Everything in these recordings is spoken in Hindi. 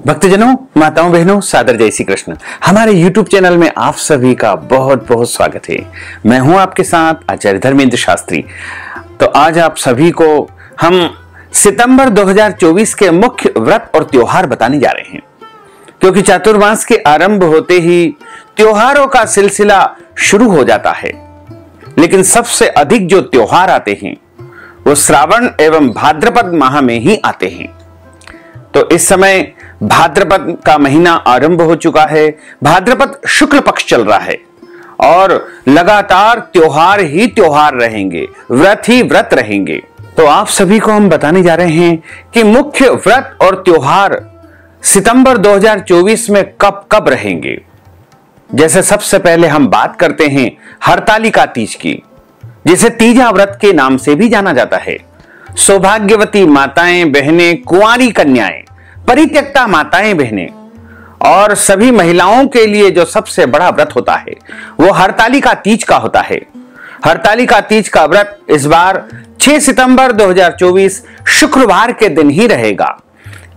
भक्तजनों, माताओं, बहनों, सादर जय श्री कृष्ण। हमारे YouTube चैनल में आप सभी का बहुत बहुत स्वागत है। मैं हूं आपके साथ आचार्य धर्मेंद्र शास्त्री। तो आज आप सभी को हम सितंबर 2024 के मुख्य व्रत और त्योहार बताने जा रहे हैं, क्योंकि चातुर्मास के आरंभ होते ही त्योहारों का सिलसिला शुरू हो जाता है। लेकिन सबसे अधिक जो त्योहार आते हैं वो श्रावण एवं भाद्रपद माह में ही आते हैं। तो इस समय भाद्रपद का महीना आरंभ हो चुका है। भाद्रपद शुक्ल पक्ष चल रहा है और लगातार त्योहार ही त्योहार रहेंगे, व्रत ही व्रत रहेंगे। तो आप सभी को हम बताने जा रहे हैं कि मुख्य व्रत और त्योहार सितंबर 2024 में कब कब रहेंगे। जैसे सबसे पहले हम बात करते हैं हरतालिका तीज की, जिसे तीजा व्रत के नाम से भी जाना जाता है। सौभाग्यवती माताएं, बहनें, कुंवारी कन्याएं, परित्यक्ता माताएं, बहनें और सभी महिलाओं के लिए जो सबसे बड़ा व्रत होता है वो हरतालिका तीज का होता है। हरतालिका तीज का व्रत इस बार 6 सितंबर 2024 शुक्रवार के दिन ही रहेगा।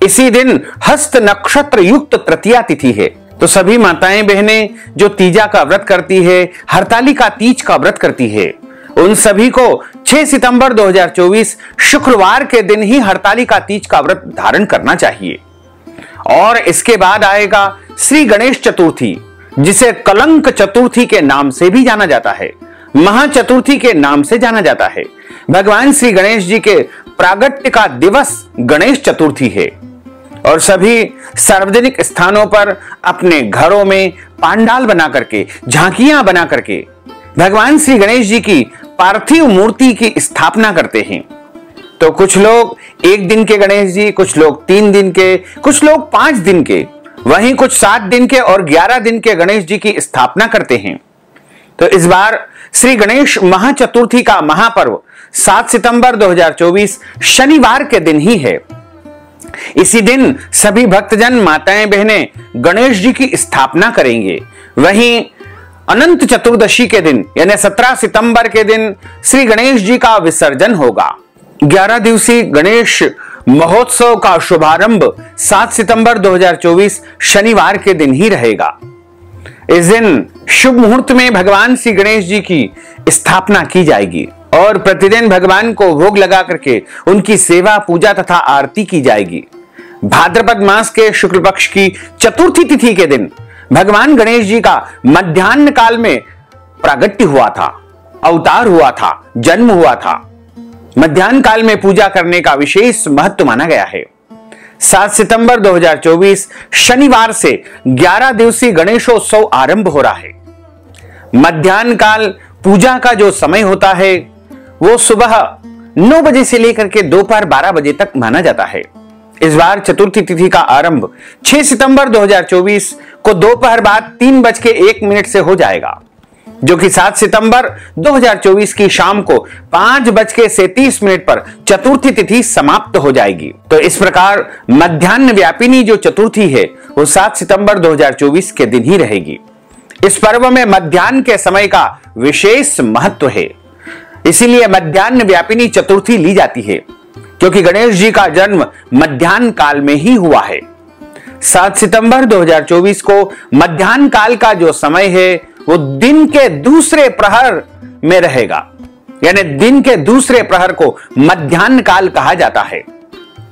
इसी दिन हस्त नक्षत्र युक्त तृतीया तिथि है। तो सभी माताएं, बहनें जो तीजा का व्रत करती है, हरतालिका तीज का व्रत करती है, उन सभी को 6 सितंबर 2024 शुक्रवार के दिन ही हरतालिका तीज का व्रत धारण करना चाहिए। और इसके बाद आएगा श्री गणेश चतुर्थी, जिसे कलंक चतुर्थी के नाम से भी जाना जाता है, महाचतुर्थी के नाम से जाना जाता है। भगवान श्री गणेश जी के प्रागट्य का दिवस गणेश चतुर्थी है। और सभी सार्वजनिक स्थानों पर अपने घरों में पांडाल बना करके, झांकियां बना करके भगवान श्री गणेश जी की पार्थिव मूर्ति की स्थापना करते हैं। तो कुछ लोग 1 दिन के गणेश जी, कुछ लोग 3 दिन के, कुछ लोग 5 दिन के, वहीं कुछ 7 दिन के और 11 दिन के गणेश जी की स्थापना करते हैं। तो इस बार श्री गणेश महाचतुर्थी का महापर्व 7 सितंबर 2024 शनिवार के दिन ही है। इसी दिन सभी भक्तजन, माताएं, बहनें गणेश जी की स्थापना करेंगे। वहीं अनंत चतुर्दशी के दिन यानी 17 सितंबर के दिन श्री गणेश जी का विसर्जन होगा। 11 दिवसीय गणेश महोत्सव का शुभारंभ 7 सितंबर 2024 शनिवार के दिन ही रहेगा। इस दिन शुभ मुहूर्त में भगवान श्री गणेश जी की स्थापना की जाएगी और प्रतिदिन भगवान को भोग लगा करके उनकी सेवा, पूजा तथा आरती की जाएगी। भाद्रपद मास के शुक्ल पक्ष की चतुर्थी तिथि के दिन भगवान गणेश जी का मध्याह्न काल में प्रागट्य हुआ था, अवतार हुआ था, जन्म हुआ था। मध्याह्न काल में पूजा करने का विशेष महत्व माना गया है। 7 सितंबर 2024 शनिवार से 11 दिवसीय गणेशोत्सव आरंभ हो रहा है। मध्याह्न काल पूजा का जो समय होता है वो सुबह 9 बजे से लेकर के दोपहर 12 बजे तक माना जाता है। इस बार चतुर्थी तिथि का आरंभ 6 सितंबर 2024 को दोपहर बाद 3:01 से हो जाएगा, जो कि 7 सितंबर 2024 की शाम को 5:30 पर चतुर्थी तिथि समाप्त हो जाएगी। तो इस प्रकार मध्याह्न व्यापिनी जो चतुर्थी है वो 7 सितंबर 2024 के दिन ही रहेगी। इस पर्व में मध्याह्न के समय का विशेष महत्व है, इसीलिए मध्याह्न व्यापिनी चतुर्थी ली जाती है, क्योंकि गणेश जी का जन्म मध्याह्न काल में ही हुआ है। 7 सितंबर 2024 को मध्याह्न काल का जो समय है वो दिन के दूसरे प्रहर में रहेगा, यानी दिन के दूसरे प्रहर को मध्याह्न काल कहा जाता है।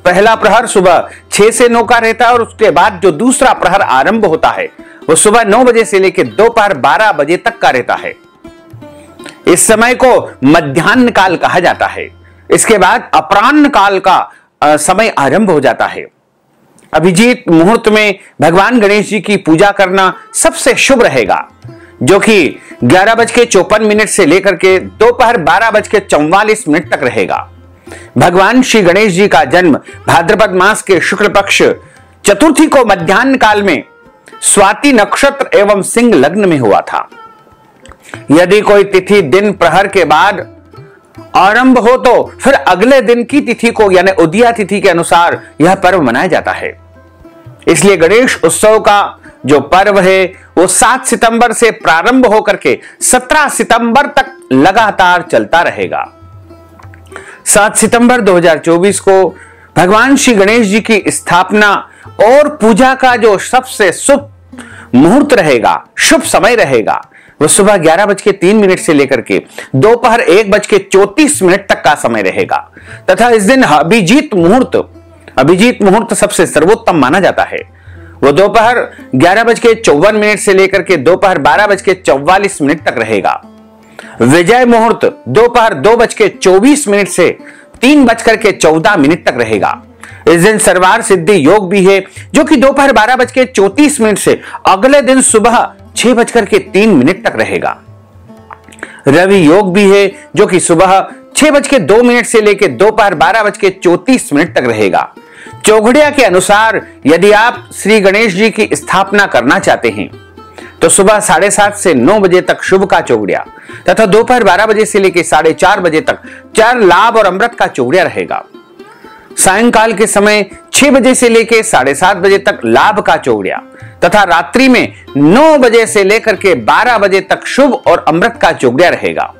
पहला प्रहर सुबह 6 से 9 का रहता है और उसके बाद जो दूसरा प्रहर आरंभ होता है वो सुबह 9 बजे से लेकर दोपहर 12 बजे तक का रहता है। इस समय को मध्याह्न काल कहा जाता है। इसके बाद अपराह्न काल का समय आरंभ हो जाता है। अभिजीत मुहूर्त में भगवान गणेश जी की पूजा करना सबसे शुभ रहेगा, जो कि 11:54 से लेकर के दोपहर 12:44 तक रहेगा। भगवान श्री गणेश जी का जन्म भाद्रपद मास के शुक्ल पक्ष चतुर्थी को मध्याह्न काल में स्वाति नक्षत्र एवं सिंह लग्न में हुआ था। यदि कोई तिथि दिन प्रहर के बाद आरंभ हो तो फिर अगले दिन की तिथि को यानी उदया तिथि के अनुसार यह पर्व मनाया जाता है। इसलिए गणेश उत्सव का जो पर्व है वो 7 सितंबर से प्रारंभ होकर के 17 सितंबर तक लगातार चलता रहेगा। 7 सितंबर 2024 को भगवान श्री गणेश जी की स्थापना और पूजा का जो सबसे शुभ मुहूर्त रहेगा, शुभ समय रहेगा, वो सुबह 11:03 से लेकर के दोपहर 1:34 तक का समय रहेगा। तथा इस दिन अभिजीत मुहूर्त सबसे सर्वोत्तम माना जाता है। वो दोपहर 11:54 से लेकर के दोपहर 12:44 तक रहेगा। विजय मुहूर्त दोपहर 2:24 से 3:14 तक रहेगा। इस दिन सर्वार सिद्धि योग भी है, जो कि दोपहर 12:34 से अगले दिन सुबह 6:03 तक रहेगा। रवि योग भी है, जो कि सुबह 6:02 से लेकर दोपहर 12:34 तक रहेगा। चौघड़िया के अनुसार यदि आप श्री गणेश जी की स्थापना करना चाहते हैं तो सुबह 7:30 से 9 बजे तक शुभ का चौघड़िया तथा दोपहर 12 बजे से लेकर 4:30 बजे तक चर, लाभ और अमृत का चौघड़िया रहेगा। सायंकाल के समय 6 बजे से लेकर 7:30 बजे तक लाभ का चौघड़िया तथा रात्रि में 9 बजे से लेकर के 12 बजे तक शुभ और अमृत का चौघड़िया रहेगा।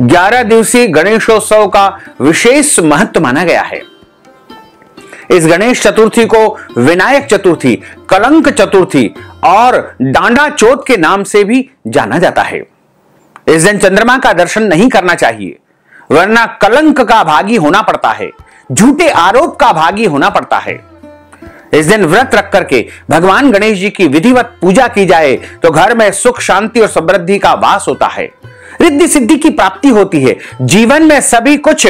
11 दिवसीय गणेशोत्सव का विशेष महत्व माना गया है। इस गणेश चतुर्थी को विनायक चतुर्थी, कलंक चतुर्थी और डांडा चौथ के नाम से भी जाना जाता है। इस दिन चंद्रमा का दर्शन नहीं करना चाहिए, वरना कलंक का भागी होना पड़ता है, झूठे आरोप का भागी होना पड़ता है। इस दिन व्रत रख करके भगवान गणेश जी की विधिवत पूजा की जाए तो घर में सुख, शांति और समृद्धि का वास होता है, रिद्धि सिद्धि की प्राप्ति होती है, जीवन में सभी कुछ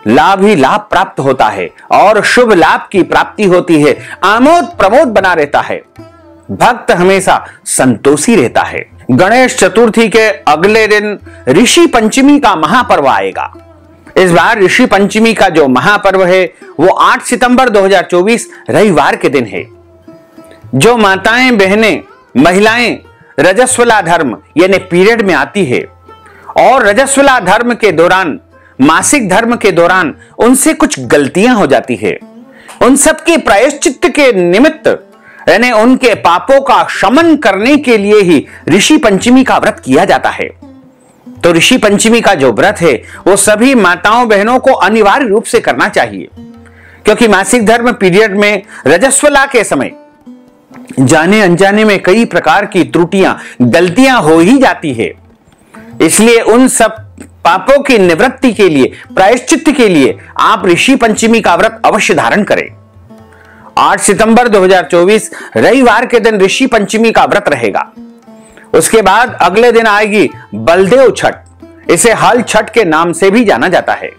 लाभ ही लाभ प्राप्त होता है और शुभ लाभ की प्राप्ति होती है। आमोद प्रमोद बना रहता है, भक्त हमेशा संतोषी रहता है। गणेश चतुर्थी के अगले दिन ऋषि पंचमी का महापर्व आएगा। इस बार ऋषि पंचमी का जो महापर्व है वो 8 सितंबर 2024 रविवार के दिन है। जो माताएं, बहनें, महिलाएं रजस्वला धर्म यानी पीरियड में आती है और रजस्वला धर्म के दौरान, मासिक धर्म के दौरान उनसे कुछ गलतियां हो जाती है, उन सब के प्रायश्चित्त के निमित्त यानी उनके पापों का शमन करने के लिए ही ऋषि पंचमी का व्रत किया जाता है। तो ऋषि पंचमी का जो व्रत है वो सभी माताओं बहनों को अनिवार्य रूप से करना चाहिए, क्योंकि मासिक धर्म पीरियड में रजस्वला के समय जाने अनजाने में कई प्रकार की त्रुटियां, गलतियां हो ही जाती है। इसलिए उन सब पापों की निवृत्ति के लिए, प्रायश्चित्त के लिए आप ऋषि पंचमी का व्रत अवश्य धारण करें। 8 सितंबर 2024 रविवार के दिन ऋषि पंचमी का व्रत रहेगा। उसके बाद अगले दिन आएगी बलदेव छठ, इसे हल छठ के नाम से भी जाना जाता है।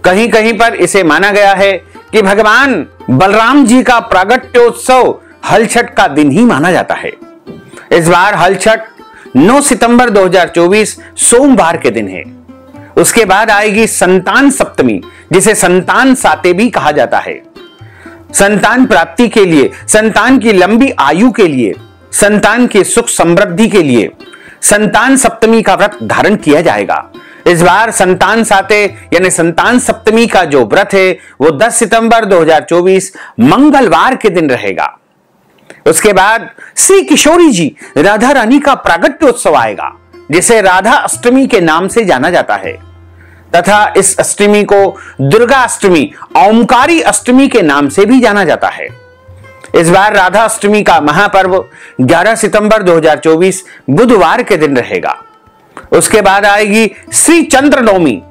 कहीं कहीं पर इसे माना गया है कि भगवान बलराम जी का प्रागट्योत्सव हल छठ का दिन ही माना जाता है। इस बार हल छठ 9 सितंबर 2024 सोमवार के दिन है। उसके बाद आएगी संतान सप्तमी, जिसे संतान साते भी कहा जाता है। संतान प्राप्ति के लिए, संतान की लंबी आयु के लिए, संतान की सुख समृद्धि के लिए संतान सप्तमी का व्रत धारण किया जाएगा। इस बार संतान साते यानी संतान सप्तमी का जो व्रत है वो 10 सितंबर 2024 मंगलवार के दिन रहेगा। उसके बाद श्री किशोरी जी राधा रानी का प्रागट्योत्सव आएगा, जिसे राधा अष्टमी के नाम से जाना जाता है तथा इस अष्टमी को दुर्गा अष्टमी, ओमकारी अष्टमी के नाम से भी जाना जाता है। इस बार राधा अष्टमी का महापर्व 11 सितंबर 2024 बुधवार के दिन रहेगा। उसके बाद आएगी श्री चंद्र नवमी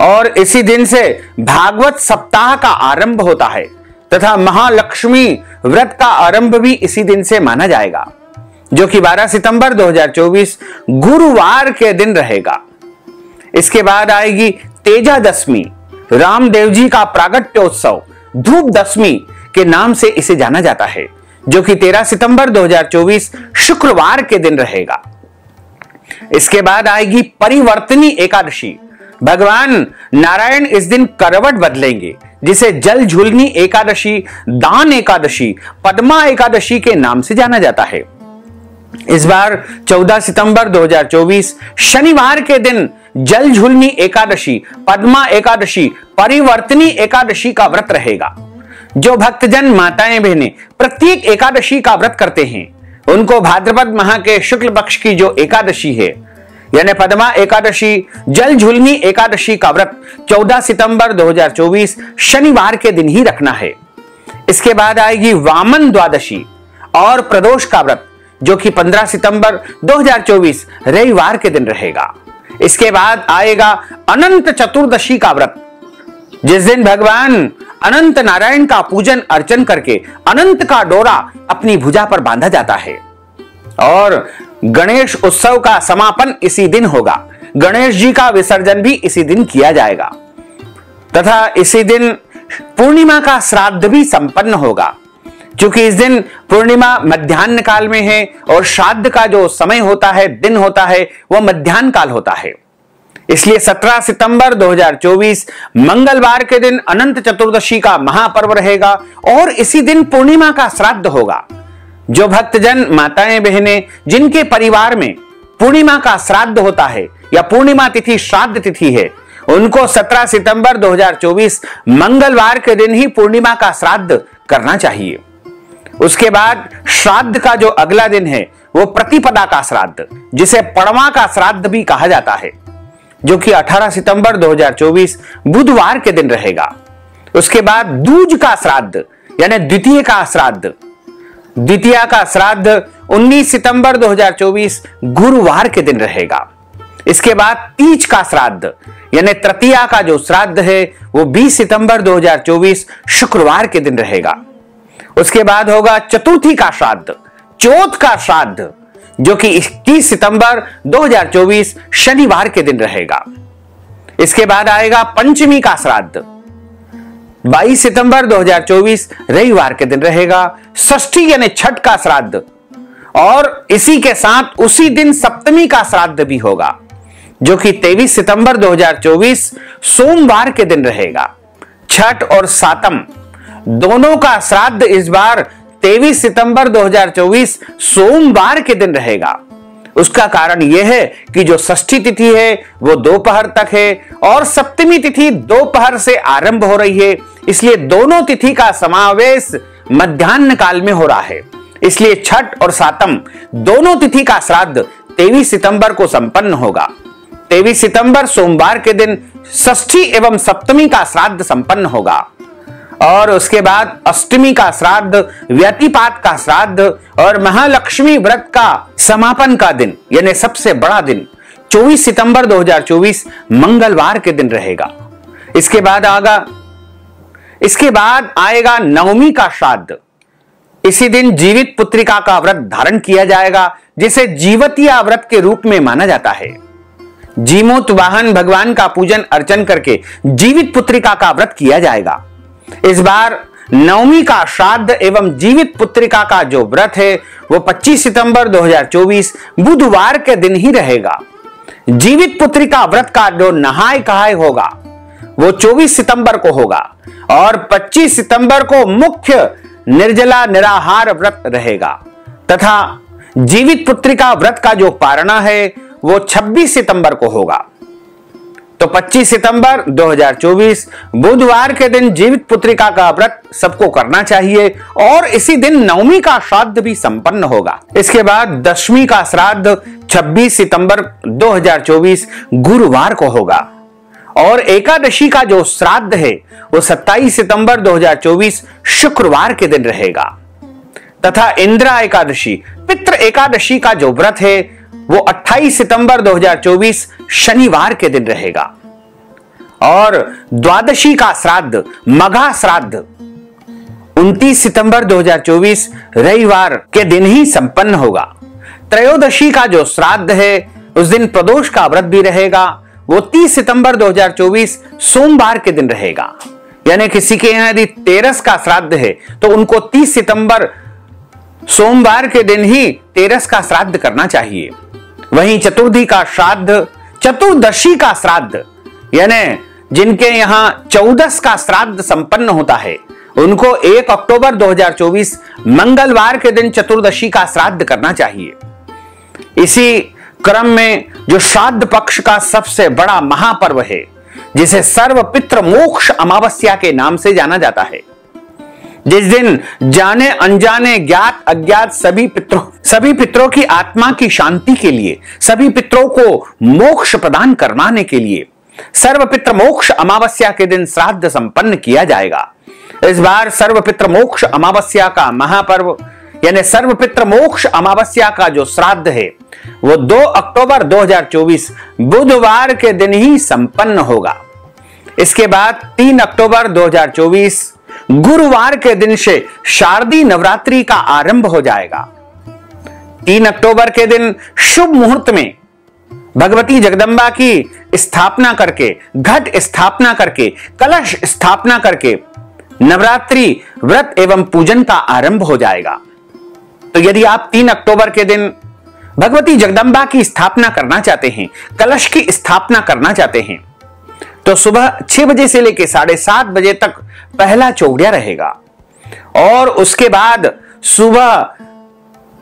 और इसी दिन से भागवत सप्ताह का आरंभ होता है तथा महालक्ष्मी व्रत का आरंभ भी इसी दिन से माना जाएगा, जो कि 12 सितंबर 2024 गुरुवार के दिन रहेगा। इसके बाद आएगी तेजा दशमी, रामदेव जी का प्रागट्योत्सव धूप दशमी के नाम से इसे जाना जाता है, जो कि 13 सितंबर 2024 शुक्रवार के दिन रहेगा। इसके बाद आएगी परिवर्तनी एकादशी। भगवान नारायण इस दिन करवट बदलेंगे, जिसे जल झूलनी एकादशी, दान एकादशी, पद्मा एकादशी के नाम से जाना जाता है। इस बार 14 सितंबर 2024 शनिवार के दिन जल झूलनी एकादशी, पद्मा एकादशी, परिवर्तनी एकादशी का व्रत रहेगा। जो भक्तजन माताएं बहनें प्रत्येक एकादशी का व्रत करते हैं, उनको भाद्रपद माह के शुक्ल पक्ष की जो एकादशी है यानी पद्मा एकादशी, जल झूलनी एकादशी का व्रत 14 सितंबर 2024 शनिवार के दिन ही रखना है। इसके बाद आएगी वामन द्वादशी और प्रदोष का व्रत, जो कि 15 सितंबर 2024 रविवार के दिन रहेगा। इसके बाद आएगा अनंत चतुर्दशी का व्रत, जिस दिन भगवान अनंत नारायण का पूजन अर्चन करके अनंत का डोरा अपनी भुजा पर बांधा जाता है। और गणेश उत्सव का समापन इसी दिन होगा। गणेश जी का विसर्जन भी इसी दिन किया जाएगा तथा इसी दिन पूर्णिमा का श्राद्ध भी संपन्न होगा, क्योंकि इस दिन पूर्णिमा मध्याह्न काल में है और श्राद्ध का जो समय होता है, दिन होता है, वह मध्याह्न काल होता है। इसलिए 17 सितंबर 2024 मंगलवार के दिन अनंत चतुर्दशी का महापर्व रहेगा और इसी दिन पूर्णिमा का श्राद्ध होगा। जो भक्तजन, माताएं, बहनें जिनके परिवार में पूर्णिमा का श्राद्ध होता है या पूर्णिमा तिथि श्राद्ध तिथि है, उनको 17 सितंबर 2024 मंगलवार के दिन ही पूर्णिमा का श्राद्ध करना चाहिए। उसके बाद श्राद्ध का जो अगला दिन है वो प्रतिपदा का श्राद्ध, जिसे पड़वा का श्राद्ध भी कहा जाता है, जो कि 18 सितंबर 2024 बुधवार के दिन रहेगा। उसके बाद दूज का श्राद्ध यानी द्वितीय का श्राद्ध, द्वितीया का श्राद्ध 19 सितंबर 2024 गुरुवार के दिन रहेगा। इसके बाद तीज का श्राद्ध यानी तृतीया का जो श्राद्ध है वो 20 सितंबर 2024 शुक्रवार के दिन रहेगा। उसके बाद होगा चतुर्थी का श्राद्ध, चौथ का श्राद्ध, जो कि 21 सितंबर 2024 शनिवार के दिन रहेगा। इसके बाद आएगा पंचमी का श्राद्ध, 22 सितंबर 2024 रविवार के दिन रहेगा। षष्ठी यानी छठ का श्राद्ध और इसी के साथ उसी दिन सप्तमी का श्राद्ध भी होगा, जो कि 23 सितंबर 2024 सोमवार के दिन रहेगा। छठ और सातम दोनों का श्राद्ध इस बार 23 सितंबर 2024 सोमवार के दिन रहेगा। उसका कारण यह है कि जो षष्ठी तिथि है वो दोपहर तक है और सप्तमी तिथि दोपहर से आरंभ हो रही है, इसलिए दोनों तिथि का समावेश मध्याह्न काल में हो रहा है। इसलिए छठ और सातम दोनों तिथि का श्राद्ध 23 सितंबर को संपन्न होगा। 23 सितंबर सोमवार के दिन षष्ठी एवं सप्तमी का श्राद्ध संपन्न होगा और उसके बाद अष्टमी का श्राद्ध, व्यतिपात का श्राद्ध और महालक्ष्मी व्रत का समापन का दिन यानी सबसे बड़ा दिन 24 सितंबर 2024 मंगलवार के दिन रहेगा। इसके बाद आएगा नवमी का श्राद्ध। इसी दिन जीवित पुत्रिका का व्रत धारण किया जाएगा, जिसे जीवतिया व्रत के रूप में माना जाता है। जीमूत वाहन भगवान का पूजन अर्चन करके जीवित पुत्रिका का व्रत किया जाएगा। इस बार नवमी का श्राद्ध एवं जीवित पुत्रिका का जो व्रत है वो 25 सितंबर 2024 बुधवार के दिन ही रहेगा। जीवित पुत्रिका व्रत का जो नहाय कहाय होगा वो 24 सितंबर को होगा और 25 सितंबर को मुख्य निर्जला निराहार व्रत रहेगा तथा जीवित पुत्रिका व्रत का जो पारणा है वो 26 सितंबर को होगा। तो 25 सितंबर 2024 बुधवार के दिन जीवित पुत्रिका का व्रत सबको करना चाहिए और इसी दिन नवमी का श्राद्ध भी संपन्न होगा। इसके बाद दशमी का श्राद्ध 26 सितंबर 2024 गुरुवार को होगा और एकादशी का जो श्राद्ध है वो 27 सितंबर 2024 शुक्रवार के दिन रहेगा तथा इंदिरा एकादशी, पितृ एकादशी का जो व्रत है वो 28 सितंबर 2024 शनिवार के दिन रहेगा और द्वादशी का श्राद्ध, मघा श्राद्ध 29 सितंबर 2024 रविवार के दिन ही संपन्न होगा। त्रयोदशी का जो श्राद्ध है उस दिन प्रदोष का व्रत भी रहेगा, वो 30 सितंबर 2024 सोमवार के दिन रहेगा। यानी किसी के यहां यदि 13 का श्राद्ध है तो उनको 30 सितंबर सोमवार के दिन ही 13 का श्राद्ध करना चाहिए। वहीं चतुर्थी का श्राद्ध, चतुर्दशी का श्राद्ध यानी जिनके यहां 14 का श्राद्ध संपन्न होता है उनको 1 अक्टूबर 2024 मंगलवार के दिन चतुर्दशी का श्राद्ध करना चाहिए। इसी क्रम में जो श्राद्ध पक्ष का सबसे बड़ा महापर्व है जिसे सर्व पितृ मोक्ष अमावस्या के नाम से जाना जाता है, जिस दिन जाने अनजाने ज्ञात अज्ञात सभी पितरों की आत्मा की शांति के लिए, सभी पितरों को मोक्ष प्रदान करवाने के लिए सर्व पितृ मोक्ष अमावस्या के दिन श्राद्ध संपन्न किया जाएगा। इस बार सर्वपितृ मोक्ष अमावस्या का महापर्व यानी सर्वपितृ मोक्ष अमावस्या का जो श्राद्ध है वो 2 अक्टूबर 2024 बुधवार के दिन ही संपन्न होगा। इसके बाद 3 अक्टूबर 2024 गुरुवार के दिन से शारदीय नवरात्रि का आरंभ हो जाएगा। 3 अक्टूबर के दिन शुभ मुहूर्त में भगवती जगदम्बा की स्थापना करके, घट स्थापना करके, कलश स्थापना करके नवरात्रि व्रत एवं पूजन का आरंभ हो जाएगा। तो यदि आप 3 अक्टूबर के दिन भगवती जगदम्बा की स्थापना करना चाहते हैं, कलश की स्थापना करना चाहते हैं, तो सुबह 6 बजे से लेकर 7:30 बजे तक पहला चौगड़िया रहेगा और उसके बाद सुबह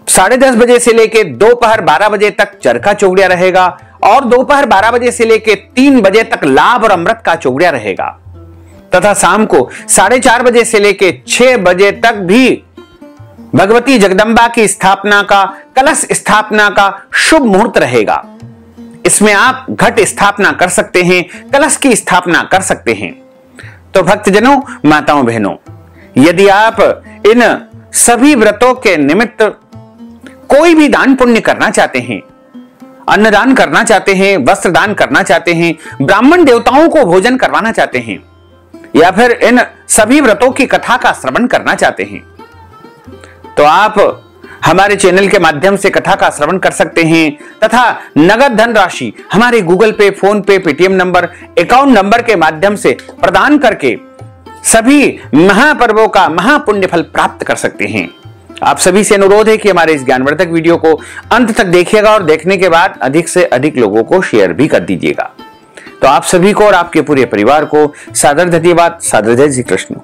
10:30 बजे से लेकर दोपहर 12 बजे तक चरखा चौगड़िया रहेगा और दोपहर 12 बजे से लेकर 3 बजे तक लाभ और अमृत का चौगड़िया रहेगा तथा शाम को 4:30 बजे से लेकर 6 बजे तक भी भगवती जगदम्बा की स्थापना का, कलश स्थापना का शुभ मुहूर्त रहेगा। इसमें आप घट स्थापना कर सकते हैं, कलश की स्थापना कर सकते हैं। तो भक्तजनों, माताओं, बहनों, यदि आप इन सभी व्रतों के निमित्त कोई भी दान पुण्य करना चाहते हैं, अन्नदान करना चाहते हैं, वस्त्र दान करना चाहते हैं, ब्राह्मण देवताओं को भोजन करवाना चाहते हैं या फिर इन सभी व्रतों की कथा का श्रवण करना चाहते हैं, तो आप हमारे चैनल के माध्यम से कथा का श्रवण कर सकते हैं तथा नगद धन राशि हमारे गूगल पे, फोन पे, पेटीएम नंबर, अकाउंट नंबर के माध्यम से प्रदान करके सभी महापर्वों का महापुण्य फल प्राप्त कर सकते हैं। आप सभी से अनुरोध है कि हमारे इस ज्ञानवर्धक वीडियो को अंत तक देखिएगा और देखने के बाद अधिक से अधिक लोगों को शेयर भी कर दीजिएगा। तो आप सभी को और आपके पूरे परिवार को सादर धन्यवाद। सादर जय श्री कृष्ण।